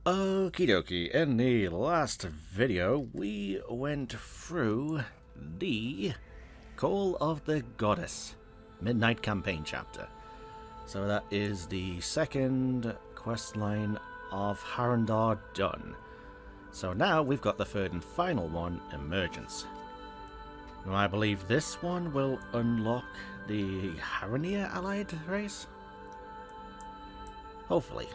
Okie dokie, in the last video we went through the Call of the Goddess Midnight campaign chapter. So that is the second quest line of Harandar done. So now we've got the third and final one, Emergence. Now I believe this one will unlock the Harandar allied race? Hopefully.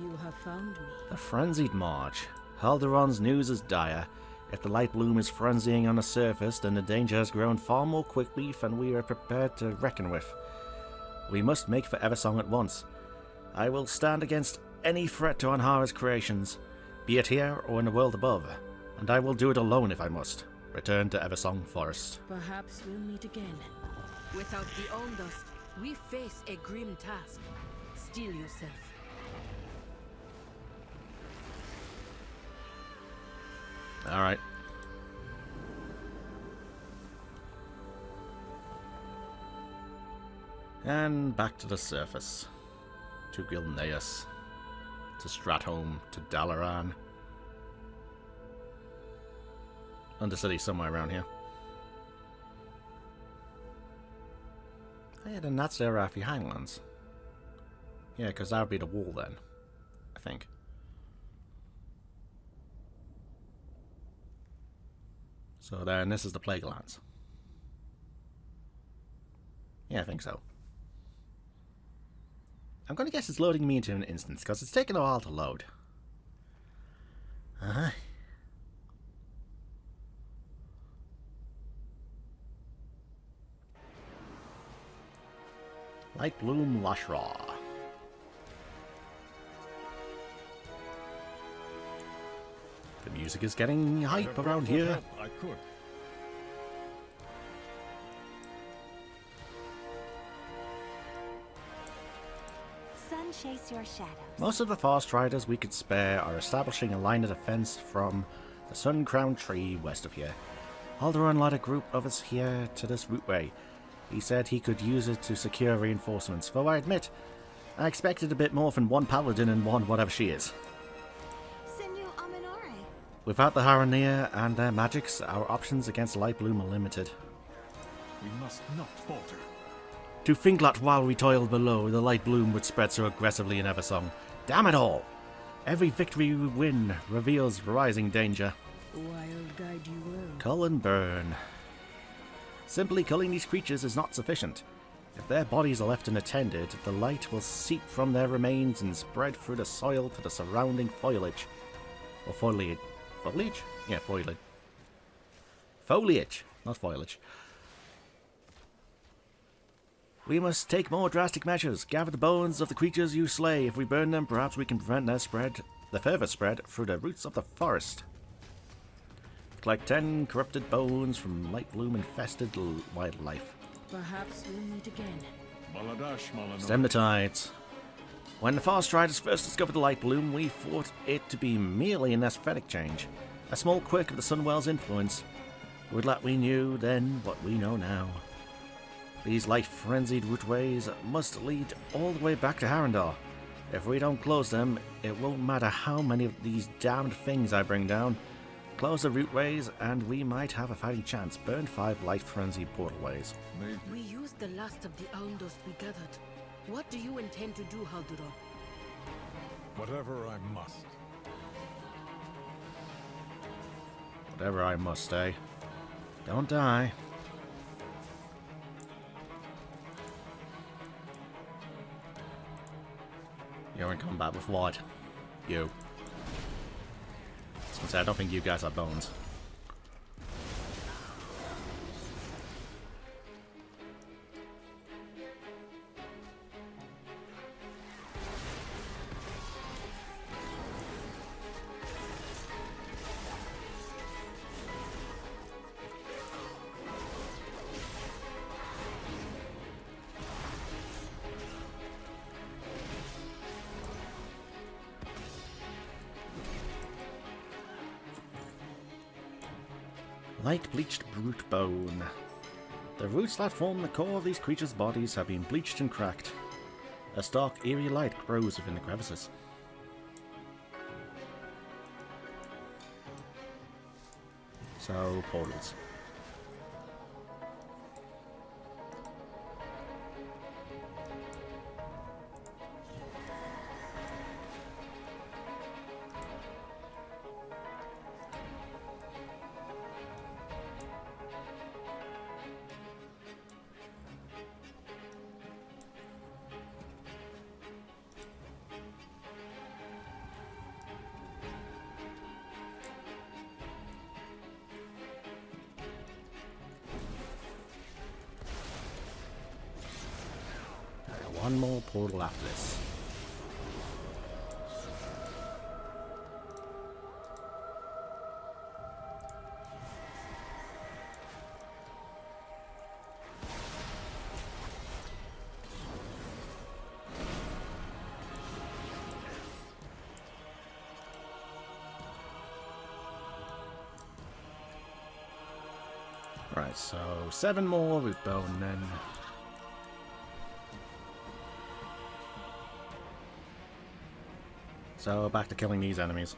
You have found me. The frenzied march. Haldoran's news is dire. If the light bloom is frenzying on the surface, then the danger has grown far more quickly than we are prepared to reckon with. We must make for Eversong at once. I will stand against any threat to Anhara's creations, be it here or in the world above, and I will do it alone if I must. Return to Eversong Forest. Perhaps we'll meet again. Without the Ondust, we face a grim task. Steel yourself. Alright. And back to the surface. To Gilneas. To Stratholme. To Dalaran. Undercity somewhere around here. Oh yeah, then that's their Rafi Highlands. Yeah, because that would be the wall then. I think. So then this is the Plague Lands. Yeah, I think so. I'm going to guess it's loading me into an instance, because it's taken a while to load. Uh-huh. Light Bloom Lashraw. The music is getting hype around here. I could. Sun chase your shadows. Most of the fast riders we could spare are establishing a line of defense from the sun-crowned tree west of here. Haldoran led a group of us here to this routeway. He said he could use it to secure reinforcements, though I admit, I expected a bit more from one paladin and one whatever she is. Without the Harandar and their magics, our options against Light Bloom are limited. We must not falter. To think that while we toiled below, the Light Bloom would spread so aggressively in Eversong. Damn it all! Every victory we win reveals rising danger. Wild guide you will. Cull and burn. Simply culling these creatures is not sufficient. If their bodies are left unattended, the light will seep from their remains and spread through the soil to the surrounding foliage. Or foliage. Foliage? Yeah, foliage. Foliage, not foliage. We must take more drastic measures. Gather the bones of the creatures you slay. If we burn them, perhaps we can prevent their further spread through the roots of the forest. Collect 10 corrupted bones from light bloom infested wildlife. Perhaps we'll meet again. Stem the tides. When the Fast Riders first discovered the light bloom, we thought it to be merely an aesthetic change, a small quirk of the Sunwell's influence. Would that we knew then what we know now. These light-frenzied routeways must lead all the way back to Harandar. If we don't close them, it won't matter how many of these damned things I bring down. Close the routeways, and we might have a fighting chance. Burn 5 light-frenzied portalways. We used the last of the Ondust we gathered. What do you intend to do, Haldoran? Whatever I must. Whatever I must, eh? Don't die. You're in combat with what? You. I don't think you guys have bones. Light bleached brute bone. The roots that form the core of these creatures' bodies have been bleached and cracked. A stark, eerie light grows within the crevices. So, portals. One more portal after this. Right, so 7 more with bone then. So back to killing these enemies.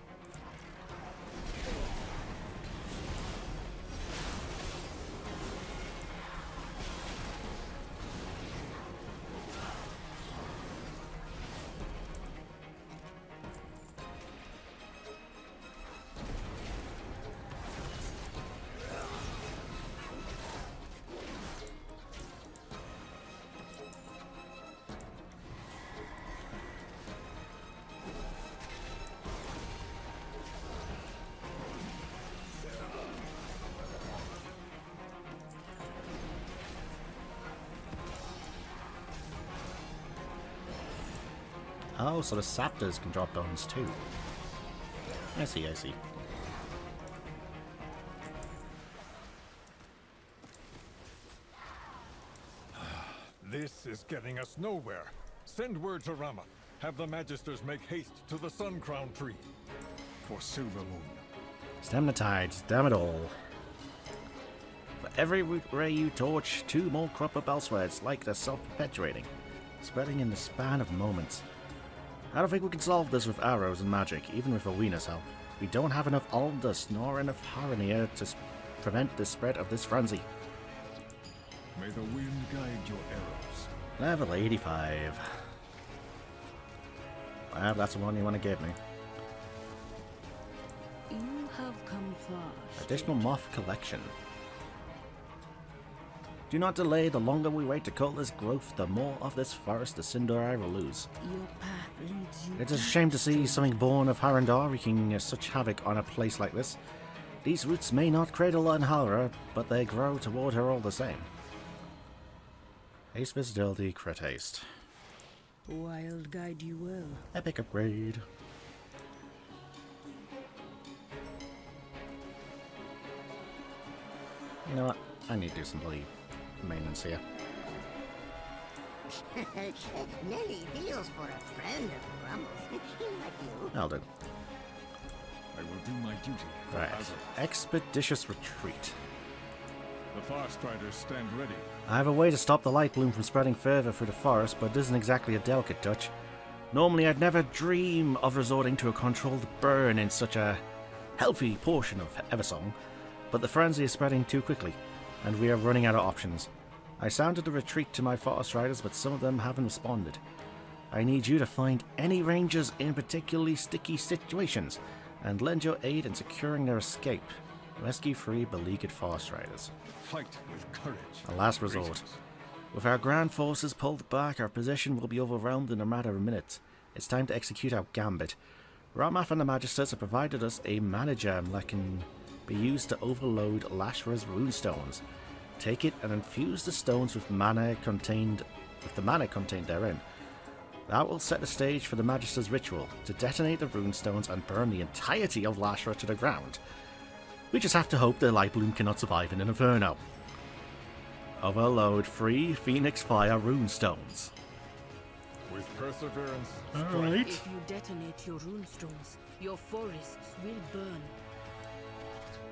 Oh, so the Saptors can drop bones too. I see, I see. This is getting us nowhere. Send word to Rama. Have the Magisters make haste to the Sun Crown tree. For Silver Moon. Stem the tides, damn it all. For every root ray you torch, 2 more crop up elsewhere. It's like they're self-perpetuating, spreading in the span of moments. I don't think we can solve this with arrows and magic, even with Awena's help. We don't have enough Aldust nor enough Harandar to prevent the spread of this frenzy. May the wind guide your arrows. Level 85. Well, that's the one you want to give me. You have come far. Additional moth collection. Do not delay. The longer we wait to cut this growth, the more of this forest the Sin'dorei will lose. Your path leads you. It's a shame to see something born of Harandar wreaking such havoc on a place like this. These roots may not cradle Zul'jarra, but they grow toward her all the same. Haste visibility, crit haste. Wild guide you well. Epic upgrade. You know what? I need to do some bloody maintenance here. Nelly deals for a friend of Grumbles. Like you. I'll do. I will do my duty. for Right. Azure. Expeditious retreat. The Farstriders stand ready. I have a way to stop the light bloom from spreading further through the forest, but it isn't exactly a delicate touch. Normally I'd never dream of resorting to a controlled burn in such a healthy portion of Eversong, but the frenzy is spreading too quickly, and we are running out of options. I sounded a retreat to my forest riders, but some of them haven't responded. I need you to find any rangers in particularly sticky situations, and lend your aid in securing their escape. Rescue 3 beleaguered forest riders. Fight with courage. A last resort. Greetings. With our grand forces pulled back, our position will be overwhelmed in a matter of minutes. It's time to execute our gambit. Ramath and the Magisters have provided us a mana gem that can be used to overload Lashra's runestones. Take it and infuse the stones with the mana contained therein. That will set the stage for the Magister's ritual to detonate the runestones and burn the entirety of Lashra to the ground. We just have to hope the Lightbloom cannot survive in an inferno. Overload 3 Phoenix Fire runestones. With perseverance, Alright. If you detonate your runestones, your forests will burn.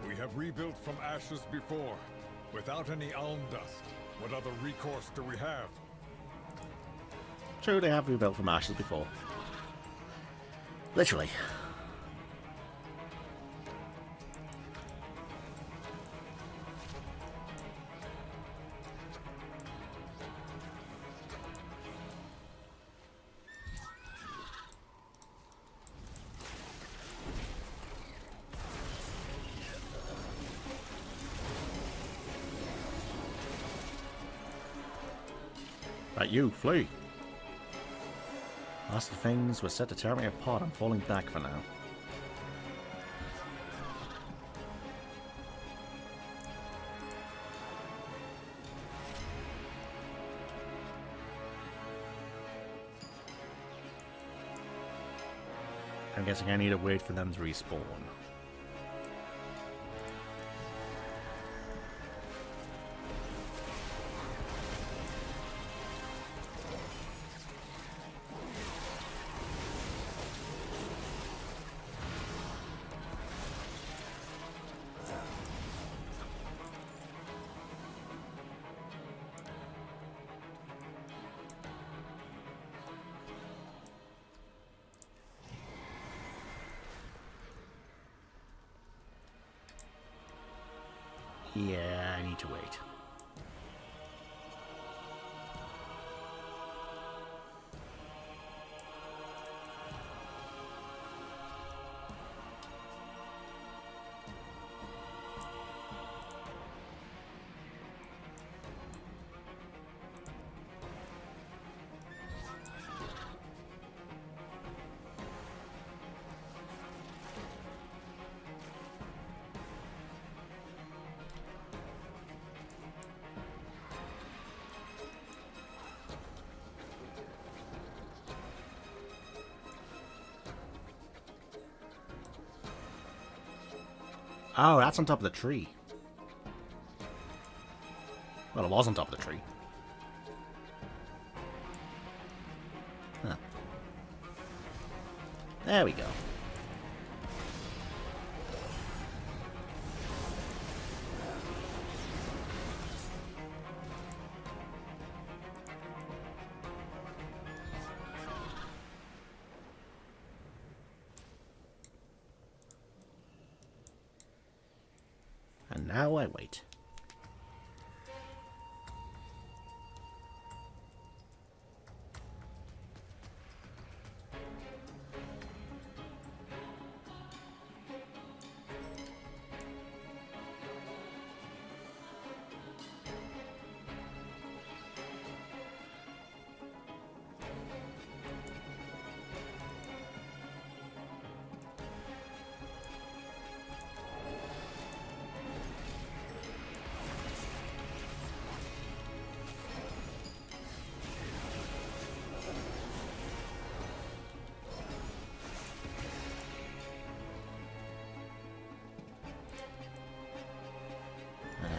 we have rebuilt from ashes before. Without any alm dust, what other recourse do we have? True, they have rebuilt from ashes before. Literally. Right, you, flee! Last of things were set to tear me apart. I'm falling back for now. I'm guessing I need to wait for them to respawn. Yeah, I need to wait. Oh, that's on top of the tree. Well, it was on top of the tree. Huh. There we go. And now I wait.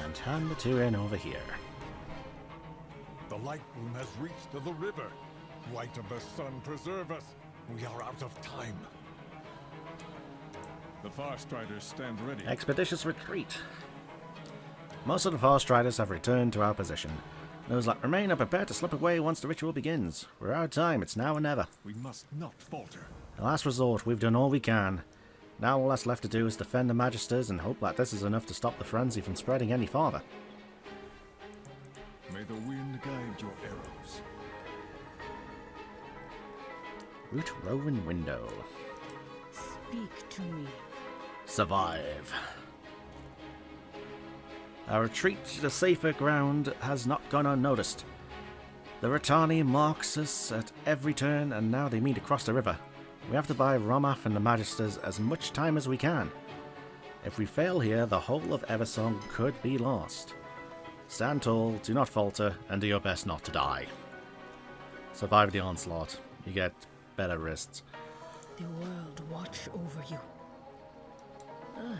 And hand the two in over here. The light bloom has reached to the river. Light of the sun, preserve us. We are out of time. The Farstriders stand ready. Expeditious retreat. Most of the Farstriders have returned to our position. Those that remain are prepared to slip away once the ritual begins. We're out of time. It's now or never. We must not falter. The last resort. We've done all we can. Now all that's left to do is defend the Magisters and hope that this is enough to stop the frenzy from spreading any farther. May the wind guide your arrows. Root Roving Window. Speak to me. Survive. Our retreat to the safer ground has not gone unnoticed. The Ratani marks us at every turn, and now they mean to cross the river. We have to buy Romath and the Magisters as much time as we can. If we fail here, the whole of Eversong could be lost. Stand tall, do not falter, and do your best not to die. Survive the onslaught. You get better wrists. The world watch over you.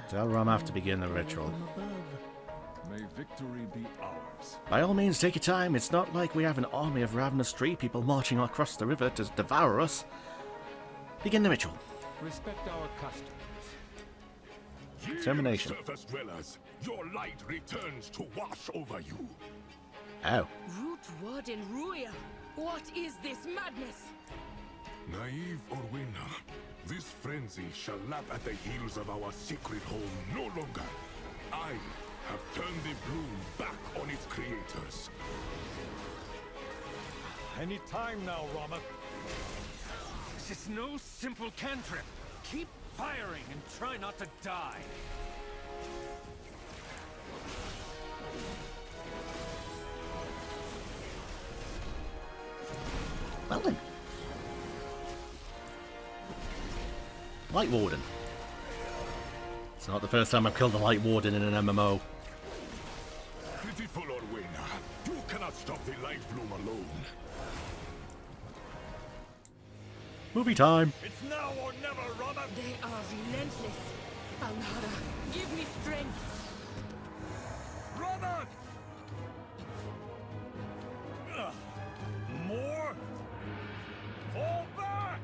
Tell Romath to begin the ritual. From above. May victory be ours. By all means, take your time. It's not like we have an army of ravenous tree people marching across the river to devour us. Begin the ritual. Respect our customs. Determination. Surface dwellers, your light returns to wash over you. Oh. Root Ward and Ruya, what is this madness? Naive or winner, this frenzy shall lap at the heels of our secret home no longer. I have turned the bloom back on its creators. Any time now, Rama. This is no simple cantrip. Keep firing and try not to die. Well then. Light Warden. It's not the first time I've killed a Light Warden in an MMO. Pitiful Orwena, you cannot stop the light bloom alone. Movie time. It's now or never, Rama! They are relentless. Alhara, give me strength. Rama! More? Fall back!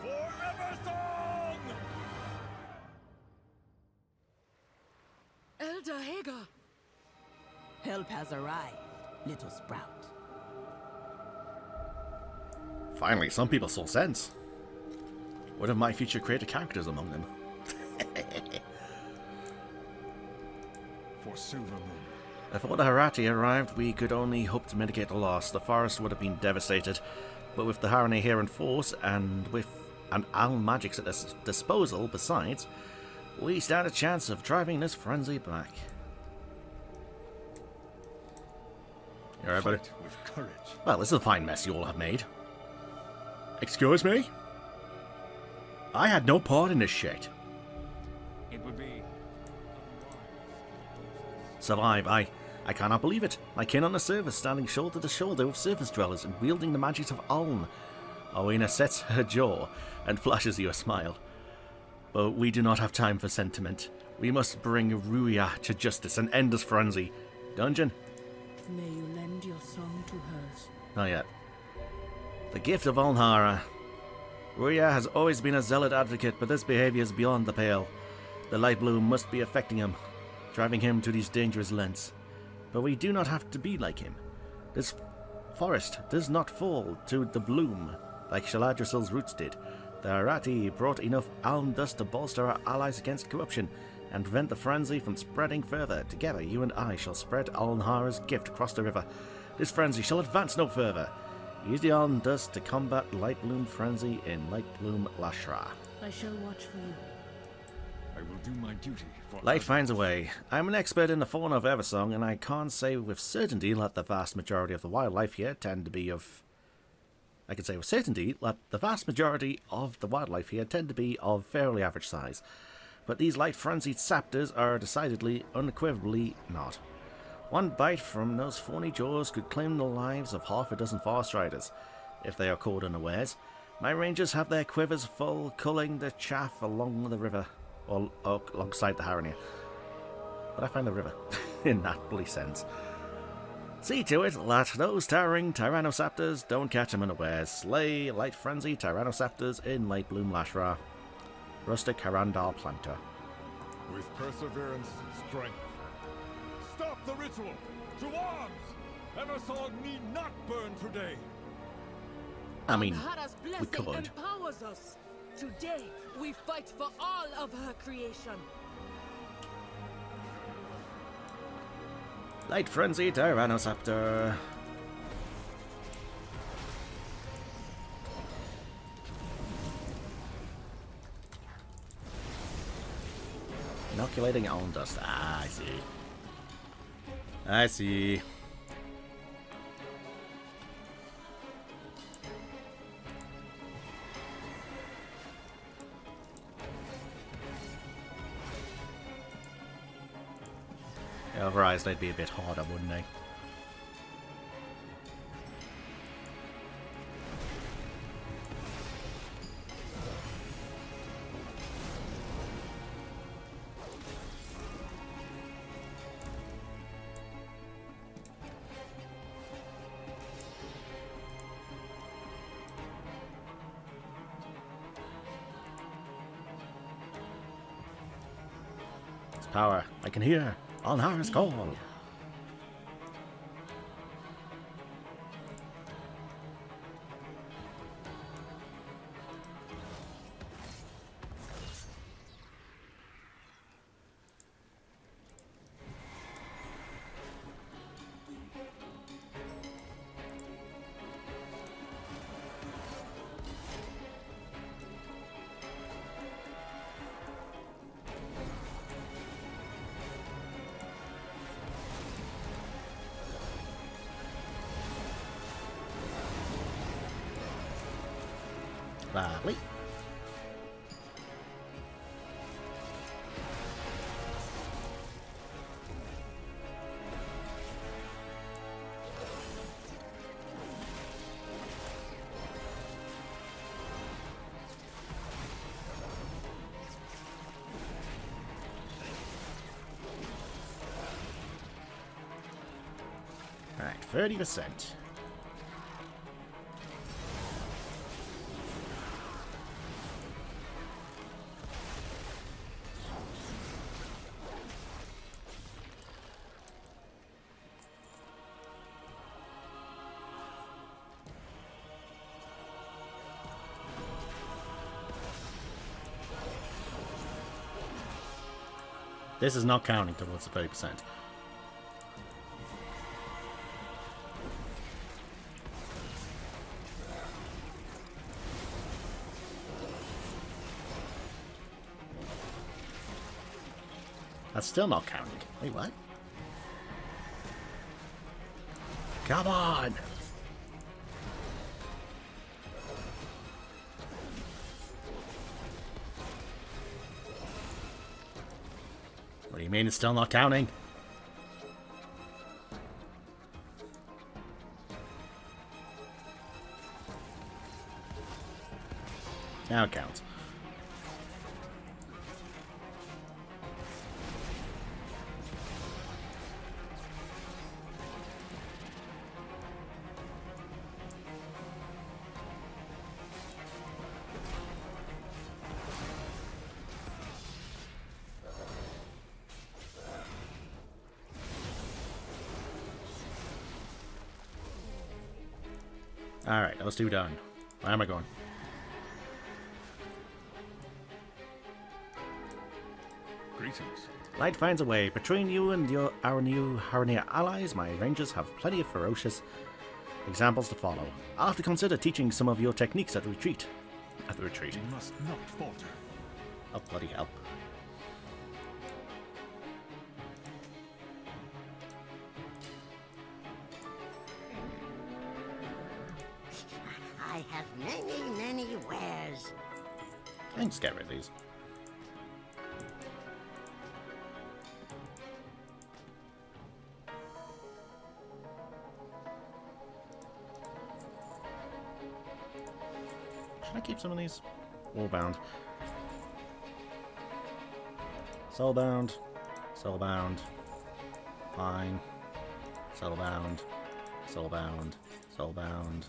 Forever song! Elder Hagar. Help has arrived, little sprout. Finally, some people saw sense. One of my future creator characters among them. For Silvermoon. Before the Harati arrived, we could only hope to mitigate the loss. The forest would have been devastated, but with the Harani here in force, and with Al magics at their disposal besides, we stand a chance of driving this frenzy back. You alright, buddy? Fight with courage. Well, this is a fine mess you all have made. Excuse me? I had no part in this shit. It would be... Survive, I cannot believe it. My kin on the surface standing shoulder to shoulder with surface dwellers and wielding the magics of Uln. Owena sets her jaw and flashes you a smile. But we do not have time for sentiment. We must bring Ruya to justice and end this frenzy. Dungeon? May you lend your song to hers. Not yet. The gift of Alnhara. Ruya has always been a zealot advocate, but this behavior is beyond the pale. The light bloom must be affecting him, driving him to these dangerous lengths. But we do not have to be like him. This forest does not fall to the bloom like Shaladrasil's roots did. The Harati brought enough alm dust to bolster our allies against corruption and prevent the frenzy from spreading further. Together, you and I shall spread Alnhara's gift across the river. This frenzy shall advance no further. Use the alm dust to combat Light Bloom frenzy in Light Bloom Lashra. I shall watch for you. I will do my duty for Light finds a way. I'm an expert in the fauna of Eversong, and I can't say with certainty that the vast majority of the wildlife here tend to be of... I can say with certainty that the vast majority of the wildlife here tend to be of fairly average size. But these light-frenzied saptors are decidedly, unequivocally not. One bite from those thorny jaws could claim the lives of half a dozen forest riders, if they are caught unawares. My rangers have their quivers full, culling the chaff along the river, or alongside the Harania. But I find the river, in that bloody sense. See to it that those towering Tyrannosaptors don't catch them unawares. Slay light frenzy Tyrannosaptors in Light Bloom Lashra. Rustic Harandar Planter. With perseverance, strength. Stop the ritual! To arms! Eversong need not burn today! I mean, Alhara's we blessing could. empowers us. Today, we fight for all of her creation. Light Frenzy Tyrannosaptor. Inoculating alm dust. Ah, I see. I see. Otherwise, they'd be a bit harder, wouldn't they? It's power. I can hear. Alnhara's call. Lovely. Right, 30%. This is not counting towards the 30%. That's still not counting. Wait, what? Come on! What do you mean it's still not counting? Now it counts. Alright, those two done. Where am I going? Greetings. Light finds a way. Between you and our new Harandar allies, my rangers have plenty of ferocious examples to follow. I'll have to consider teaching some of your techniques at the retreat. You must not falter. Oh, bloody hell. I have many wares. I can just get rid of these. Should I keep some of these? Warbound. Soulbound. Soulbound. Fine. Soulbound. Soulbound. Soulbound.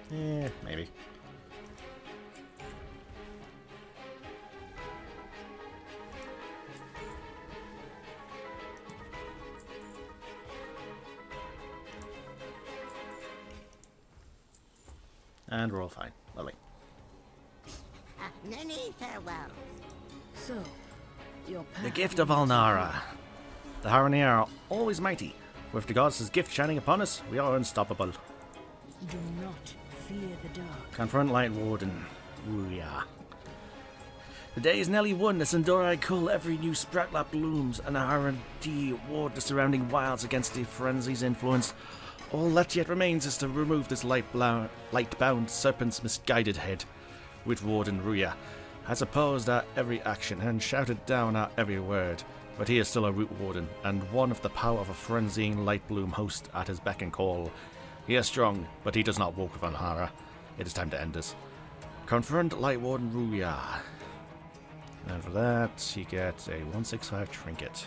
Yeah, maybe. And we're all fine. Lovely. Many farewells. So, your path The gift of Alnara. The Harandar are always mighty. With the goddess' gift shining upon us, we are unstoppable. do not fear the dark. Confront Light Warden. Ooh-yah. The day is nearly won as Sandori cull every new sprout that blooms, and Harandar ward the surrounding wilds against the frenzy's influence. All that yet remains is to remove this light-bound serpent's misguided head. With Warden Ruya has opposed our every action and shouted down our every word, but he is still a root warden, and one of the power of a frenzying light-bloom host at his beck and call. He is strong, but he does not walk with Alnara. It is time to end this. Confront Light Warden Ruya. And for that, you get a 165 trinket.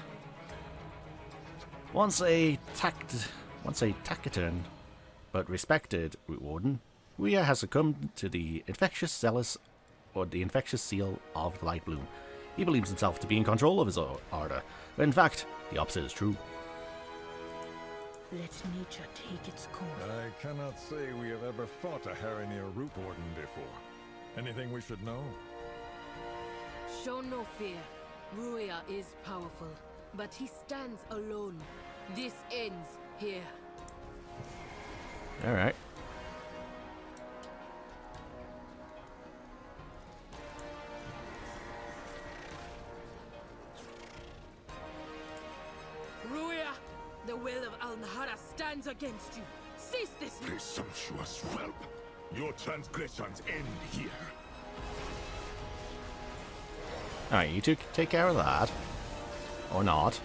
Once a taciturn but respected root warden, Ruya has succumbed to the infectious zealous, or the infectious seal of the Light Bloom. He believes himself to be in control of his order, but in fact, the opposite is true. Let nature take its course. I cannot say we have ever fought a Harandar root warden before. Anything we should know? Show no fear. Ruya is powerful, but he stands alone. This ends here. Alright. will of Al'nahara stands against you. Cease this! Presumptuous whelp! Your transgressions end here. Alright, you two take care of that. Or not.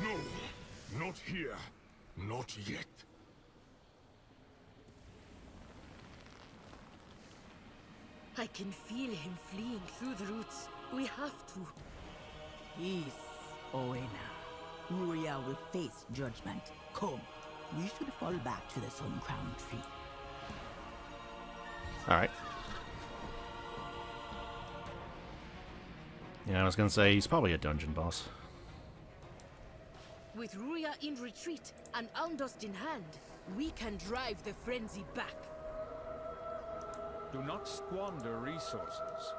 No, not here. Not yet. I can feel him fleeing through the roots. We have to. Peace, Owena. Ruria will face judgment. Come, we should fall back to the sun-crowned tree. Alright. Yeah, I was gonna say, he's probably a dungeon boss. With Ruria in retreat and Almdust in hand, we can drive the frenzy back. Do not squander resources.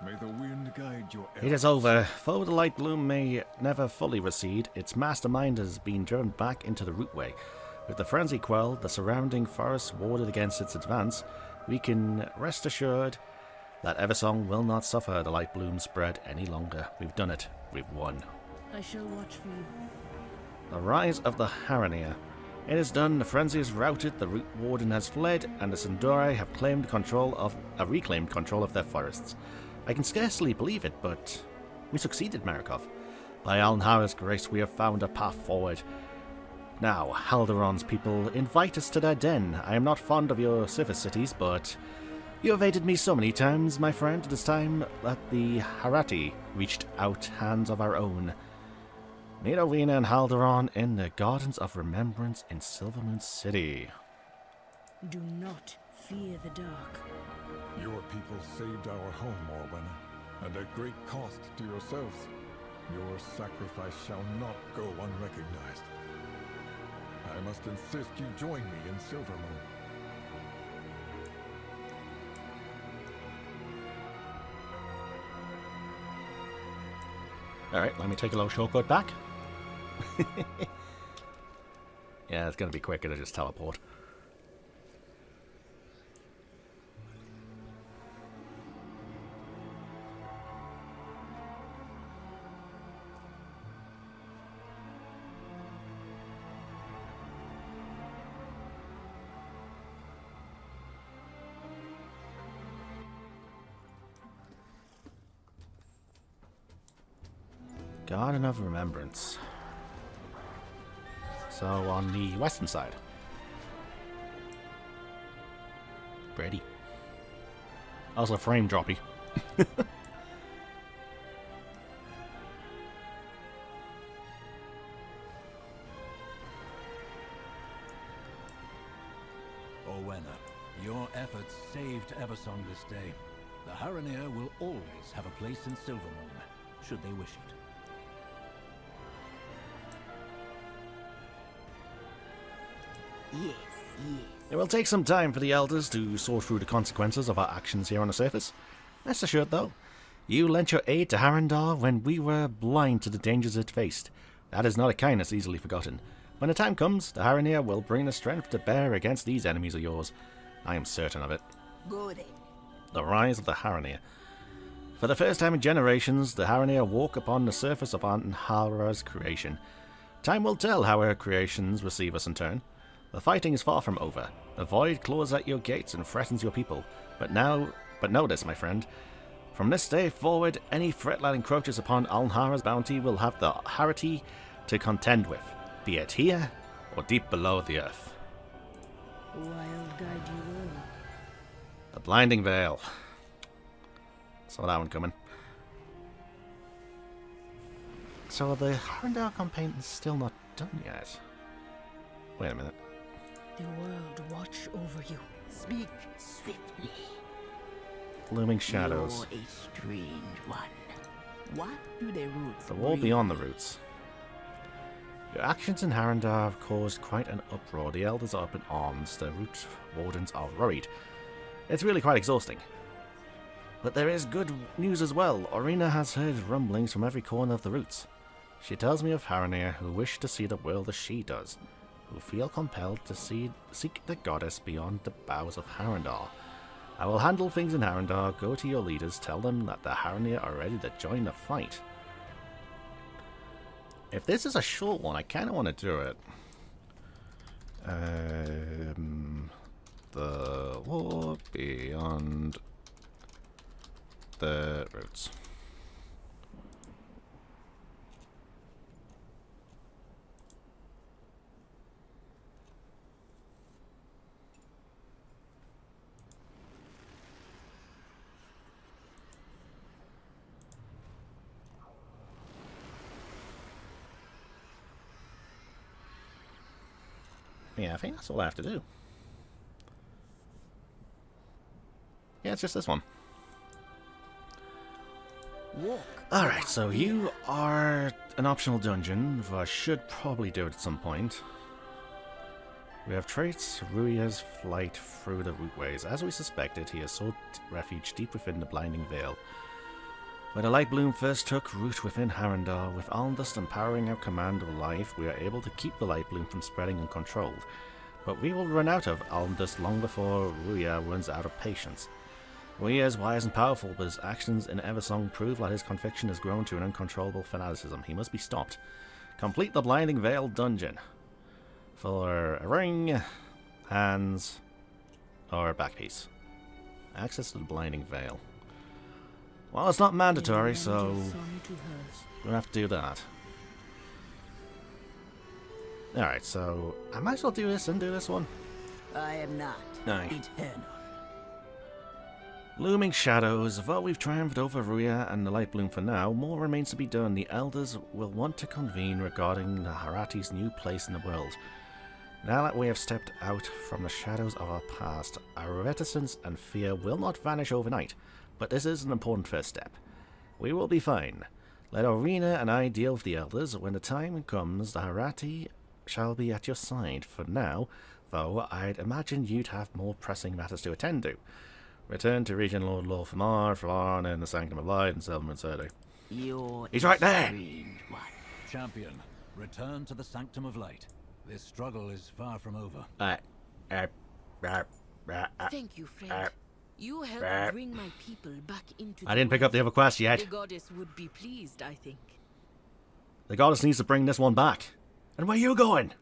May the wind guide your It is over. Though the light bloom may never fully recede, its mastermind has been driven back into the rootway. With the frenzy quelled, the surrounding forest warded against its advance, we can rest assured that Eversong will not suffer the light bloom spread any longer. We've done it. We've won. I shall watch for you. The rise of the Harandar. It is done. The frenzy is routed, the root warden has fled, and the Sundari have reclaimed control of their forests. I can scarcely believe it, but we succeeded, Marikov. By Al'nahara's grace, we have found a path forward. Now, Haldoran's people, invite us to their den. I am not fond of your surface cities, but you have aided me so many times, my friend. It is time that the Harati reached out hands of our own. Meet Owena and Haldoran in the Gardens of Remembrance in Silvermoon City. Do not fear the dark. Your people saved our home, Orwena, and at great cost to yourselves. Your sacrifice shall not go unrecognized. I must insist you join me in Silvermoon. Alright, let me take a little shortcut back. Yeah, it's going to be quicker to just teleport. Garden of Remembrance. So on the western side. Brady. Also frame droppy. Owena, your efforts saved Eversong this day. The Harandar will always have a place in Silvermoon, should they wish it. Yes, yes. It will take some time for the elders to sort through the consequences of our actions here on the surface. Rest assured, though, you lent your aid to Harandar when we were blind to the dangers it faced. That is not a kindness easily forgotten. When the time comes, the Harandar will bring the strength to bear against these enemies of yours. I am certain of it. Go then. The rise of the Harandar. For the first time in generations, the Harandar walk upon the surface of Al'nahara's creation. Time will tell how her creations receive us in turn. The fighting is far from over. The void claws at your gates and threatens your people. But know this, my friend. From this day forward, any threat that encroaches upon Al'nahara's bounty will have the Harati to contend with, be it here or deep below the earth. Wild guide you will. The Blinding Veil. Saw that one coming. So the Harandar campaign is still not done yet. Wait a minute. The world watch over you. Speak swiftly. Looming shadows. You're a strange one. What do the roots The wall breathe? beyond the roots. Your actions in Harandar have caused quite an uproar. The elders are up in arms. The root wardens are worried. It's really quite exhausting. But there is good news as well. Orina has heard rumblings from every corner of the roots. She tells me of Harandar who wish to see the world as she does, who feel compelled to seek the goddess beyond the boughs of Harandar. I will handle things in Harandar. Go to your leaders, tell them that the Harandar are ready to join the fight. If this is a short one, I kind of want to do it. The war beyond the roots. Yeah, I think that's all I have to do. Yeah, it's just this one. Alright, so you are an optional dungeon, but I should probably do it at some point. We have traits Ruya's flight through the rootways. As we suspected, he has sought refuge deep within the blinding veil. When the light bloom first took root within Harandar, with Almdust empowering our command of life, we are able to keep the light bloom from spreading uncontrolled. But we will run out of Almdust long before Ruya runs out of patience. Ruya is wise and powerful, but his actions in Eversong prove that his conviction has grown to an uncontrollable fanaticism. He must be stopped. Complete the Blinding Veil dungeon. For a ring, hands, or back piece. Access to the Blinding Veil. Well, it's not mandatory, so we'll have to do that. Alright, so I might as well do this and do this one. I am not eternal. Looming shadows. Though we've triumphed over Ruya and the Light Bloom for now, more remains to be done. The elders will want to convene regarding the Harati's new place in the world. Now that we have stepped out from the shadows of our past, our reticence and fear will not vanish overnight. But this is an important first step. We will be fine. Let Orina and I deal with the elders. When the time comes, the Harati shall be at your side. For now, though, I'd imagine you'd have more pressing matters to attend to. Return to Region Lord lor'themar, Flan, and the Sanctum of Light, and Settlement Serde. He's right there! Champion, return to the Sanctum of Light. This struggle is far from over. Thank you, friend. You helped bring my people back into the I didn't pick up the other quest yet. The goddess would be pleased, I think. The goddess needs to bring this one back. And where are you going?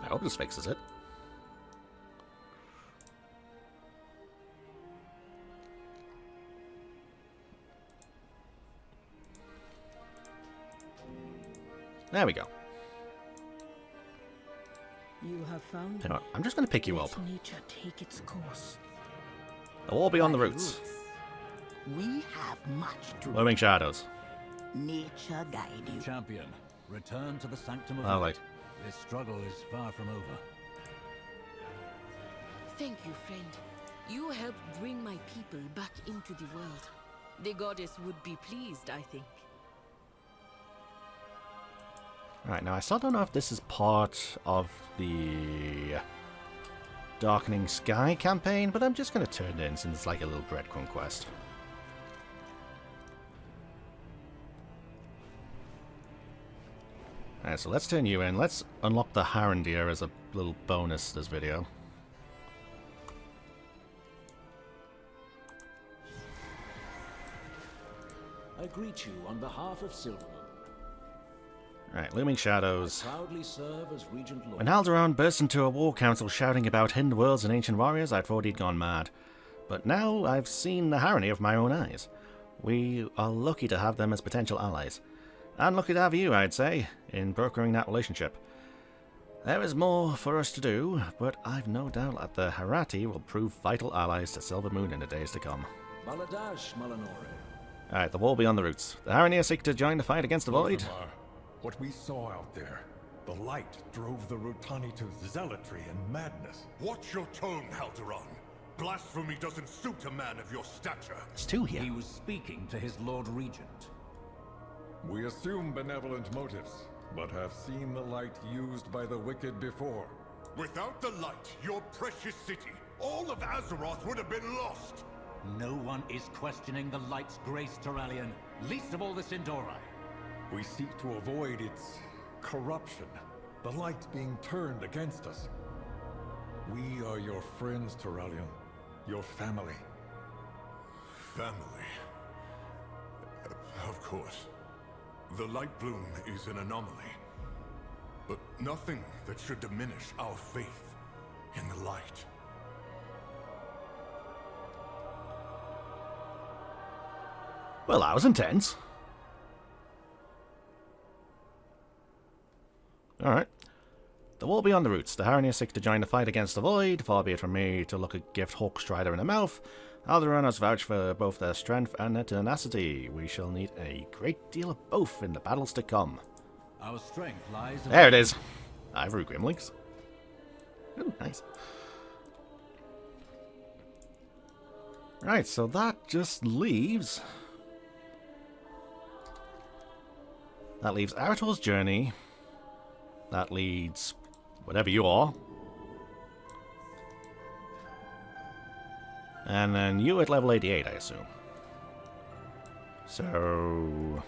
I hope this fixes it. There we go. You have found You know what, I'm just going to pick you up. Let nature take its course. The wall beyond the roots. We have much to Looming shadows. nature guide you. Champion, return to the Sanctum of Oh, Light. wait. This struggle is far from over. Thank you, friend. You helped bring my people back into the world. The goddess would be pleased, I think. Alright, now I still don't know if this is part of the Darkening Sky campaign, but I'm just going to turn it in since it's like a little breadcrumb quest. Alright, so let's turn you in. Let's unlock the Harandar as a little bonus this video. I greet you on behalf of Silvermoon. Alright, Looming Shadows. Proudly serve as Regent Lord. When Alderaan burst into a war council shouting about hidden worlds and ancient warriors, I thought he'd gone mad. But now I've seen the Harandar with my own eyes. We are lucky to have them as potential allies. And lucky to have you, I'd say, in brokering that relationship. There is more for us to do, but I've no doubt that the Harati will prove vital allies to Silvermoon in the days to come. Baladash Malanore. Alright, the wall beyond the roots. The Haranir seek to join the fight against the Void. lor'themar, what we saw out there, the light drove the Rotani to zealotry and madness. Watch your tone, Haldaran. Blasphemy doesn't suit a man of your stature. There's two here. He was speaking to his Lord Regent. We assume benevolent motives, but have seen the light used by the wicked before. Without the light, your precious city, all of Azeroth would have been lost. No one is questioning the light's grace, Turalian, least of all the Sindori. We seek to avoid its corruption, the light being turned against us. We are your friends, Turalian, your family. Family. Of course. The light bloom is an anomaly. But nothing that should diminish our faith in the light. Well, that was intense. Alright. The wall beyond the roots. The Haranir seek to join the fight against the Void. Far be it from me to look a gift Hawkstrider in the mouth. Alderaan has vouched for both their strength and their tenacity. We shall need a great deal of both in the battles to come. Our strength lies in... There it is. Ivory Grimlinks. Ooh, nice. Right, so that just leaves... That leaves Arator's Journey. That leads whatever you are. And then you at level 88, I assume. So...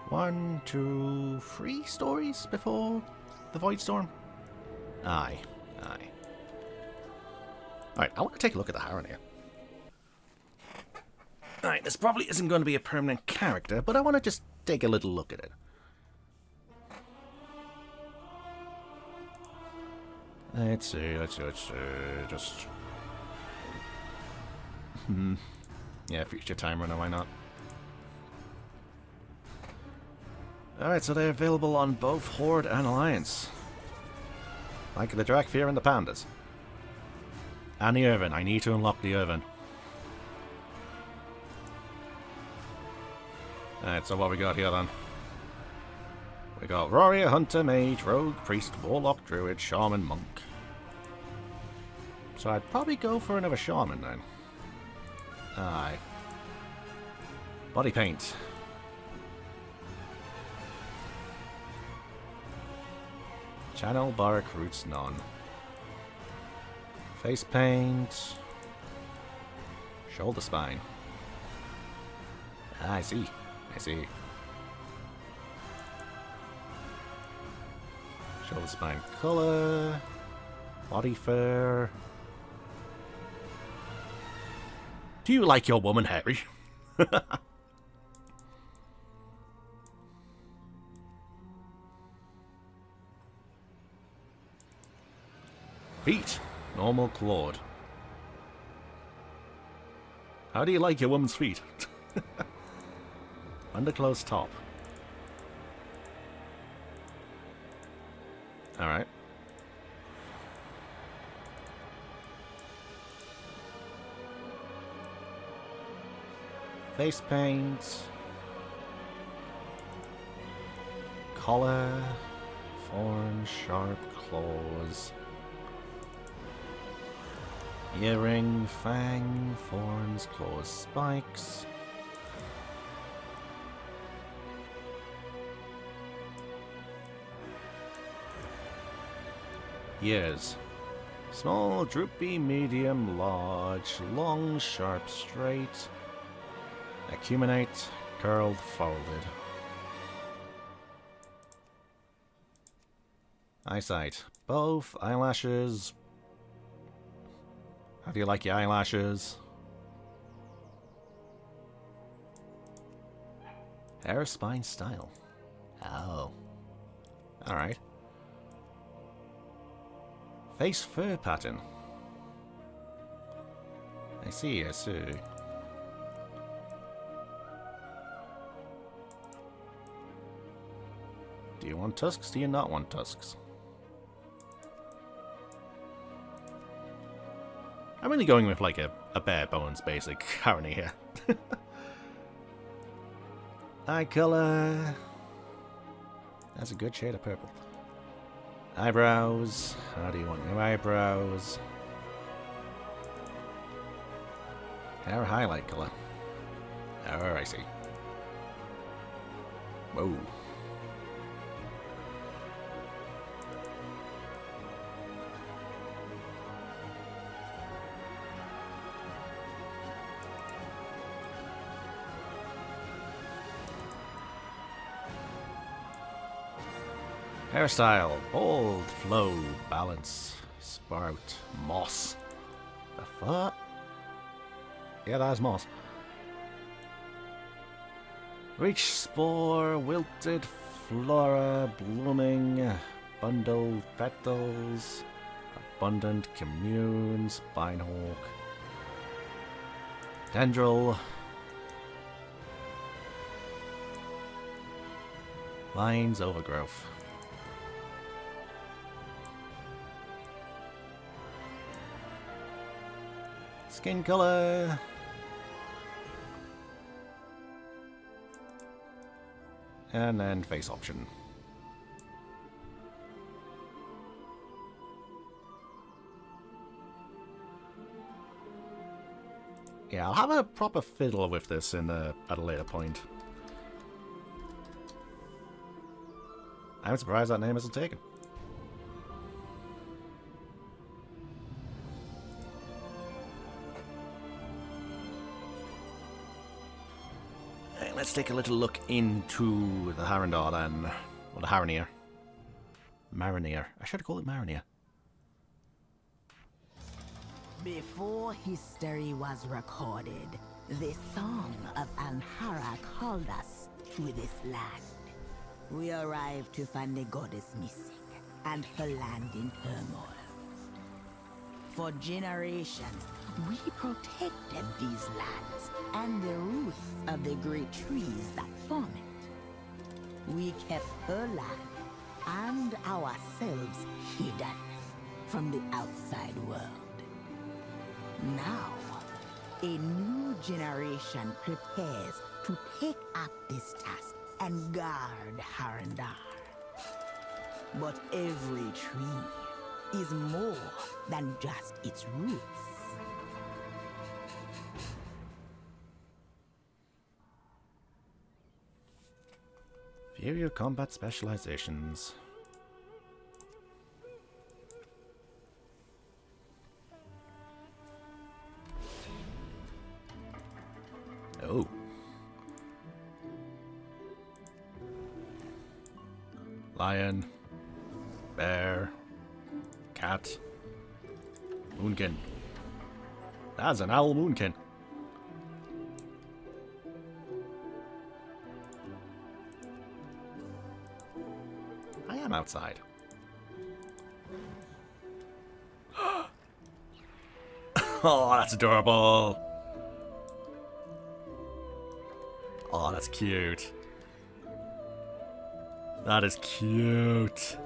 1, 2, 3 stories before the voidstorm? Aye, aye. Alright, I want to take a look at the Haranir. Alright, this probably isn't going to be a permanent character, but I want to just take a little look at it. Let's see, just... Yeah, future time runner, why not? Alright, so they're available on both Horde and Alliance. Like the Drakfir and the Pandas. And the Irvin. I need to unlock the Irvin. Alright, so what we got here then? We got Warrior, Hunter, Mage, Rogue, Priest, Warlock, Druid, Shaman, Monk. So I'd probably go for another Shaman then. Aye. Body paint. Channel, bark, roots, none. Face paint. Shoulder spine. Ah, I see. I see. Shoulder spine color. Body fur. Do you like your woman hairy? Feet. Normal clawed. How do you like your woman's feet? Underclothes top. Alright. Face paint. Collar. Thorn, sharp claws. Earring, fang, thorns, claws, spikes. Ears. Small, droopy, medium, large, long, sharp, straight. Acuminate, curled, folded. Eyesight. Both. Eyelashes. How do you like your eyelashes? Hair, spine, style. Oh. Alright. Face fur pattern. I see, I see. Do you want tusks? Do you not want tusks? I'm really going with like a bare bones basic Harani here. Eye color. That's a good shade of purple. Eyebrows. How do you want your eyebrows? Hair highlight color. Oh, I see. Whoa. Hairstyle, bold, flow, balance, sprout, moss. The fuck? Yeah, that's moss. Reach spore, wilted flora, blooming, bundle petals, abundant commune, spinehawk, tendril, vines, overgrowth. Skin color. And then face option. Yeah, I'll have a proper fiddle with this at a later point. I'm surprised that name isn't taken. Let's take a little look into the Harandar then. Or the Haranier. Marinier. I should have called it Marinier. Before history was recorded, the song of Anhara called us to this land. We arrived to find the goddess missing, and her land in turmoil. For generations, we protected these lands and the roots of the great trees that form it. We kept her land and ourselves hidden from the outside world. Now, a new generation prepares to take up this task and guard Harandar. But every tree is more than just its roots. View your combat specializations. Oh. Lion. Bear. Cat. Moonkin. That's an owl moonkin. I am outside. Oh, that's adorable. Oh, that's cute. That is cute.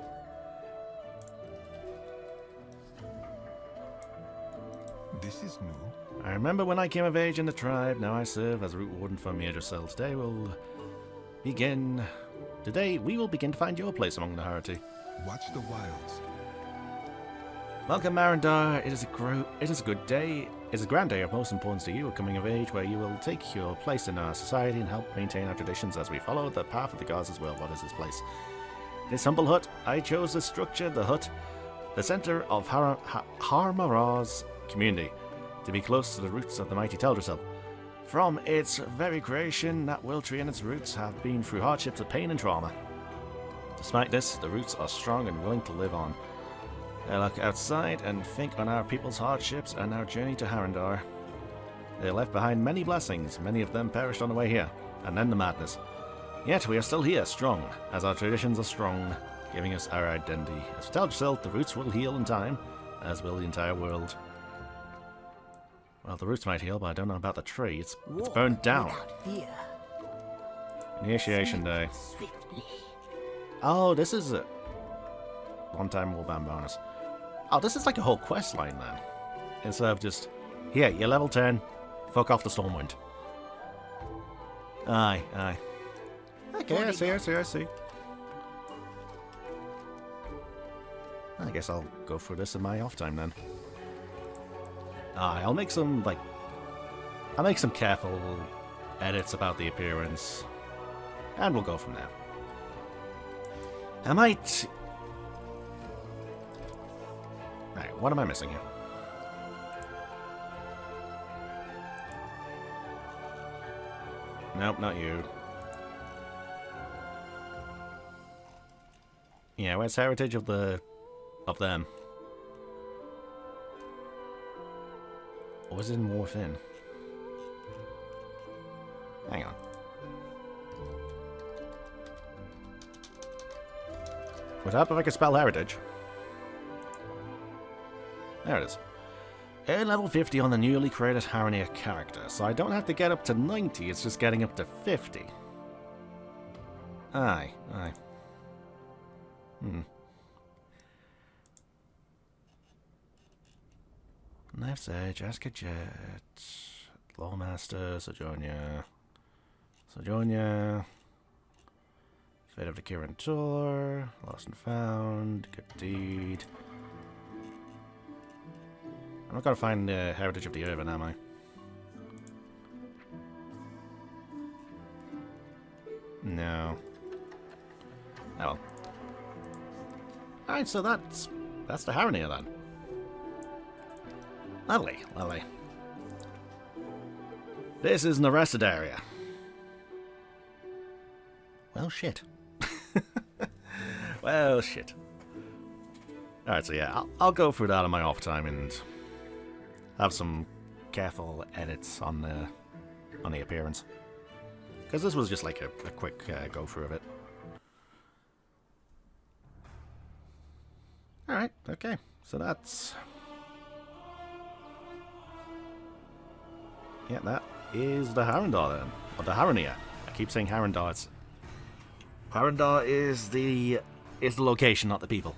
This is new. I remember when I came of age in the tribe. Now I serve as root warden for Emergence. Today we will begin to find your place among the Harati. Watch the wilds. Welcome, Harandar. It is a good day. It is a grand day of most importance to you, a coming of age where you will take your place in our society and help maintain our traditions as we follow the path of the gods as well. What is this place? This humble hut, I chose to structure the hut, the center of Harmarar's community, to be close to the roots of the mighty Teldrassil. From its very creation, that world tree and its roots have been through hardships of pain and trauma. Despite this, the roots are strong and willing to live on. I look outside and think on our people's hardships and our journey to Harandar. They left behind many blessings, many of them perished on the way here, and then the madness. Yet we are still here, strong, as our traditions are strong, giving us our identity. As for Teldrassil, the roots will heal in time, as will the entire world. Well, the roots might heal, but I don't know about the tree. It's burned down. Initiation Day. Oh, this is a one-time warband bonus. Oh, this is like a whole quest line then. Instead of just, here, you're level 10, fuck off the Stormwind. Aye, aye. Okay, I see. I guess I'll go through this in my off time then. Aye, I'll make some careful edits about the appearance, and we'll go from there. I might... Right, what am I missing here? Nope, not you. Yeah, where's heritage of them? Or was it in War Within? Hang on. Would help if I could spell heritage. There it is. Earn level 50 on the newly created Harandar character, so I don't have to get up to 90, it's just getting up to 50. Aye. Knife's Edge, Asker Jet, Lawmaster, Sojourner, Fate of the Kirin Tour, Lost and Found, Good Deed. I'm not gonna find the Heritage of the Urban, am I? No. Oh well. Alright, so that's the Harandar then. Lovely. This is the rested area. Well, shit. Well, shit. Alright, so yeah, I'll go through that on my off time and have some careful edits on the appearance. Because this was just like a quick go through of it. Alright, okay. So that's... Yeah, that is the Harandar then. Or the Harandar. I keep saying Harandar. Harandar is the location, not the people.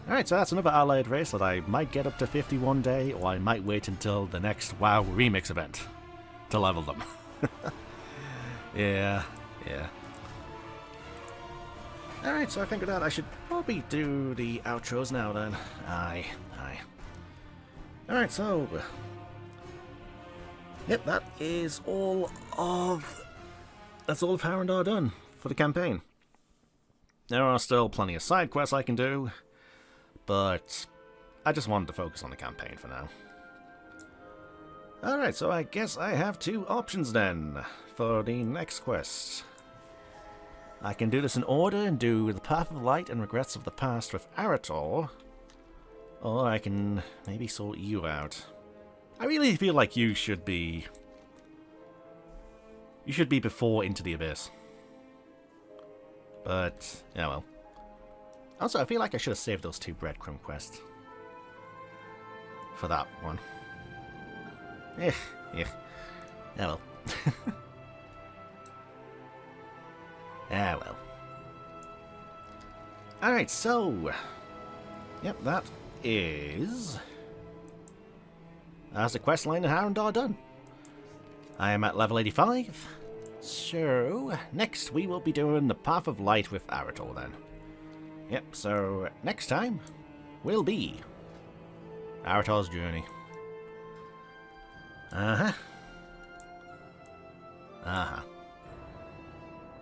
Alright, so that's another allied race that I might get up to 50 one day, or I might wait until the next WoW Remix event to level them. Yeah. Alright, so I think with that I should probably do the outros now then. Aye. Alright, so... Yep, that's all of Harandar done for the campaign. There are still plenty of side quests I can do, but I just wanted to focus on the campaign for now. Alright, so I guess I have two options then for the next quest. I can do this in order and do the Path of Light and Regrets of the Past with Arator, or I can maybe sort you out. I really feel like you should be before Into the Abyss. But, yeah well. Also, I feel like I should have saved those two breadcrumb quests for that one. Yeah. Yeah well. Yeah well. Alright, so... Yep, that is... That's the questline in Harandar done. I am at level 85. So, next we will be doing the Path of Light with Arator then. Yep, so next time will be Arator's Journey. Uh-huh.